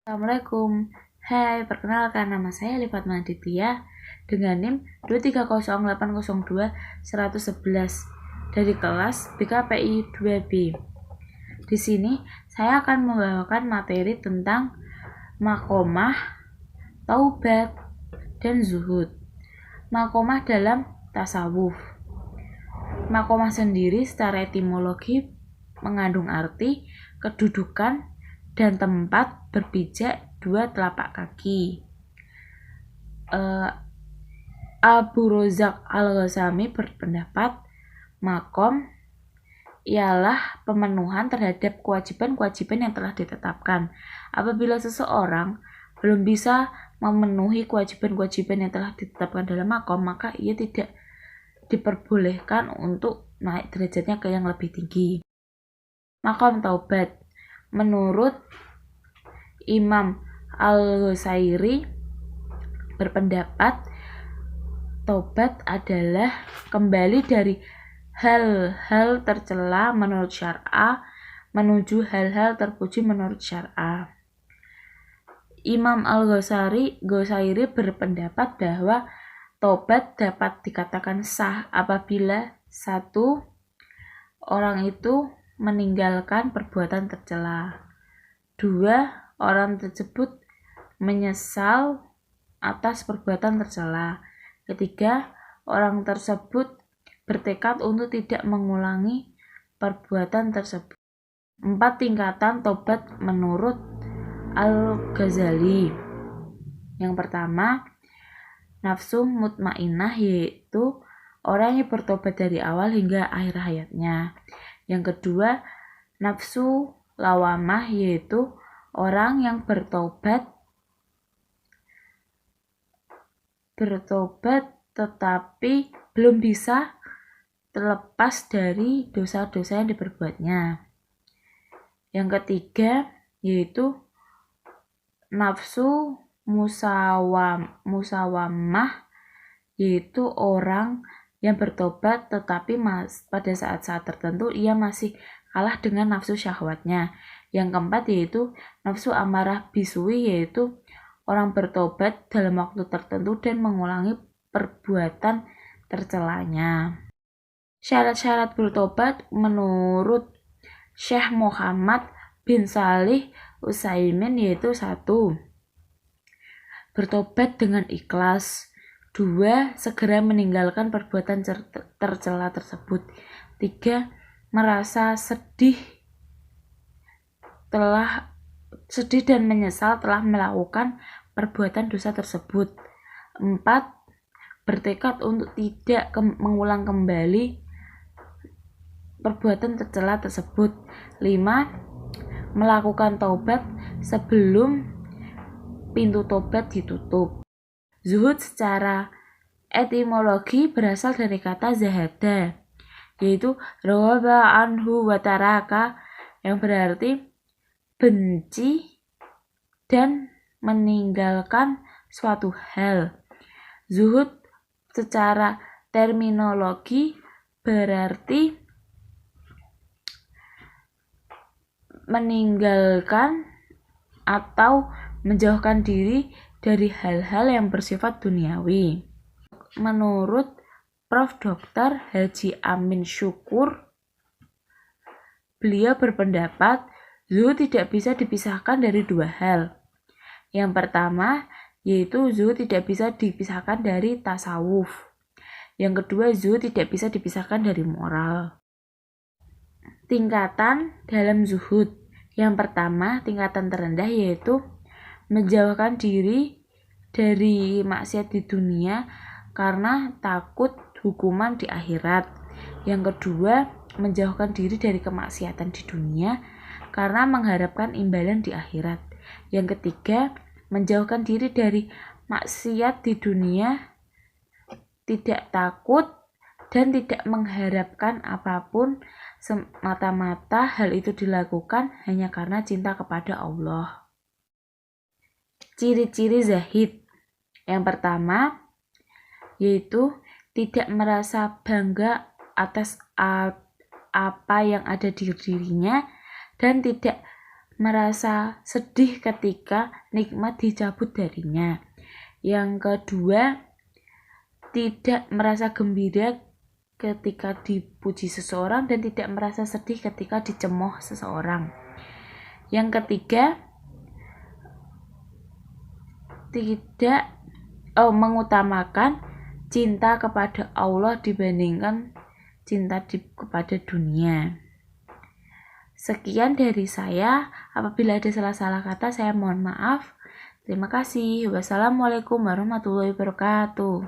Assalamualaikum. Hai, perkenalkan nama saya Livat Maditya dengan NIM 230802111 dari kelas BKPI 2B. Di sini saya akan membawakan materi tentang makomah, taubat, dan zuhud. Makomah dalam tasawuf. Makomah sendiri secara etimologi mengandung arti kedudukan dan tempat berpijak dua telapak kaki. Abu Rozak Al-Ghazami berpendapat makom ialah pemenuhan terhadap kewajiban-kewajiban yang telah ditetapkan. Apabila seseorang belum bisa memenuhi kewajiban-kewajiban yang telah ditetapkan dalam makom, maka ia tidak diperbolehkan untuk naik derajatnya ke yang lebih tinggi. Makom taubat. Menurut Imam Al-Ghazairi berpendapat taubat adalah kembali dari hal-hal tercela menurut syar'a menuju hal-hal terpuji menurut syar'a. Imam Al-Ghazairi berpendapat bahwa taubat dapat dikatakan sah apabila satu, orang itu meninggalkan perbuatan tercela. Dua, orang tersebut menyesal atas perbuatan tercela. Ketiga, orang tersebut bertekad untuk tidak mengulangi perbuatan tersebut. 4 tingkatan tobat menurut Al-Ghazali. Yang pertama, nafsu mutmainnah, yaitu orang yang bertobat dari awal hingga akhir hayatnya. Yang kedua, nafsu lawamah, yaitu orang yang bertobat tetapi belum bisa terlepas dari dosa-dosa yang diperbuatnya. Yang ketiga, yaitu nafsu musawamah, yaitu orang yang bertobat tetapi pada saat-saat tertentu ia masih kalah dengan nafsu syahwatnya. Yang keempat yaitu nafsu amarah bisui, yaitu orang bertobat dalam waktu tertentu dan mengulangi perbuatan tercelanya. Syarat-syarat bertobat menurut Syekh Muhammad bin Shalih Utsaimin yaitu 1. Bertobat dengan ikhlas. 2. Segera meninggalkan perbuatan tercela tersebut. 3. Merasa sedih dan menyesal telah melakukan perbuatan dosa tersebut. 4. Bertekad untuk tidak mengulang kembali perbuatan tercela tersebut. 5. Melakukan taubat sebelum pintu taubat ditutup. Zuhud secara etimologi berasal dari kata zahada, yaitu rawaba anhu wa taraka, yang berarti benci dan meninggalkan suatu hal. Zuhud secara terminologi berarti meninggalkan atau menjauhkan diri dari hal-hal yang bersifat duniawi. Menurut Prof. Dr. Haji Amin Syukur, beliau berpendapat zuhud tidak bisa dipisahkan dari dua hal. Yang pertama, yaitu zuhud tidak bisa dipisahkan dari tasawuf. Yang kedua, zuhud tidak bisa dipisahkan dari moral. Tingkatan dalam zuhud. Yang pertama, tingkatan terendah yaitu menjauhkan diri dari maksiat di dunia karena takut hukuman di akhirat. Yang kedua, menjauhkan diri dari kemaksiatan di dunia karena mengharapkan imbalan di akhirat. Yang ketiga, menjauhkan diri dari maksiat di dunia, tidak takut dan tidak mengharapkan apapun, semata-mata hal itu dilakukan hanya karena cinta kepada Allah. Ciri-ciri zahid. Yang pertama, yaitu tidak merasa bangga atas apa yang ada di dirinya dan tidak merasa sedih ketika nikmat dicabut darinya. Yang kedua, tidak merasa gembira ketika dipuji seseorang dan tidak merasa sedih ketika dicemooh seseorang. Yang ketiga, tidak mengutamakan cinta kepada Allah dibandingkan cinta kepada dunia. Sekian dari saya. Apabila ada salah-salah kata, saya mohon maaf. Terima kasih. Wassalamualaikum warahmatullahi wabarakatuh.